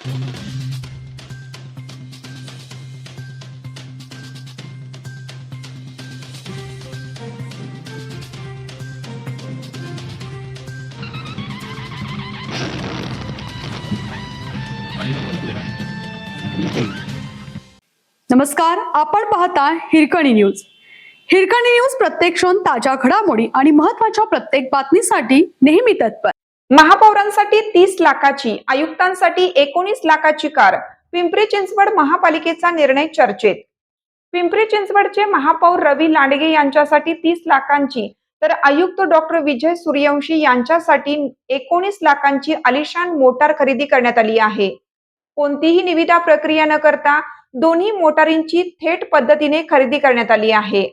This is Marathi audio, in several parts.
नमस्कार, आपण पाहता हिरकणी न्यूज. हिरकणी न्यूज प्रत्येक क्षण ताज्या घडामोडी आणि महत्त्वाच्या प्रत्येक बातमीसाठी नेहमी तत्पर. महापौरांसाठी 30 लाखाची, आयुक्तांसाठी 19 लाखाची कार. पिंपरी चिंचवड महापालिकेचा निर्णय चर्चेत. पिंपरी चिंचवडचे महापौर रवी लांडगे यांच्यासाठी 30 लाखांची तर आयुक्त डॉक्टर विजय सूर्यवंशी यांच्यासाठी 19 लाखांची आलिशान मोटार खरेदी करण्यात आली आहे. कोणतीही निविदा प्रक्रिया न करता दोन्ही मोटारींची थेट पद्धतीने खरेदी करण्यात आली आहे.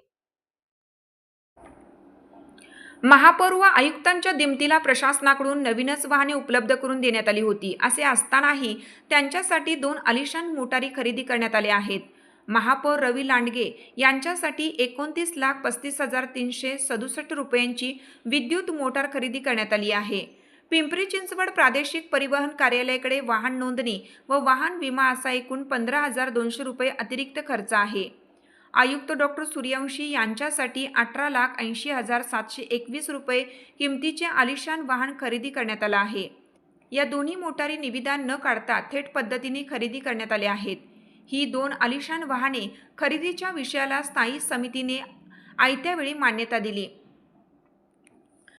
महापौर व आयुक्तांच्या दिमतीला प्रशासनाकडून नवीनच वाहने उपलब्ध करून देण्यात आली होती. असे असतानाही त्यांच्यासाठी 2 आलिशान मोटारी खरेदी करण्यात आल्या आहेत. महापौर रवी लांडगे यांच्यासाठी 29,35,367 रुपयांची विद्युत मोटार खरेदी करण्यात आली आहे. पिंपरी चिंचवड प्रादेशिक परिवहन कार्यालयाकडे वाहन नोंदणी व वाहन विमा असा एकूण 15,200 रुपये अतिरिक्त खर्च आहे. आयुक्त डॉक्टर सूर्यवंशी यांच्यासाठी 18,80,721 रुपये किमतीचे आलिशान वाहन खरेदी करण्यात आलं आहे. या दोन्ही मोटारी निविदा न काढता थेट पद्धतीने खरेदी करण्यात आल्या आहेत. ही 2 आलिशान वाहने खरेदीच्या विषयाला स्थायी समितीने आयत्या वेळी मान्यता दिली.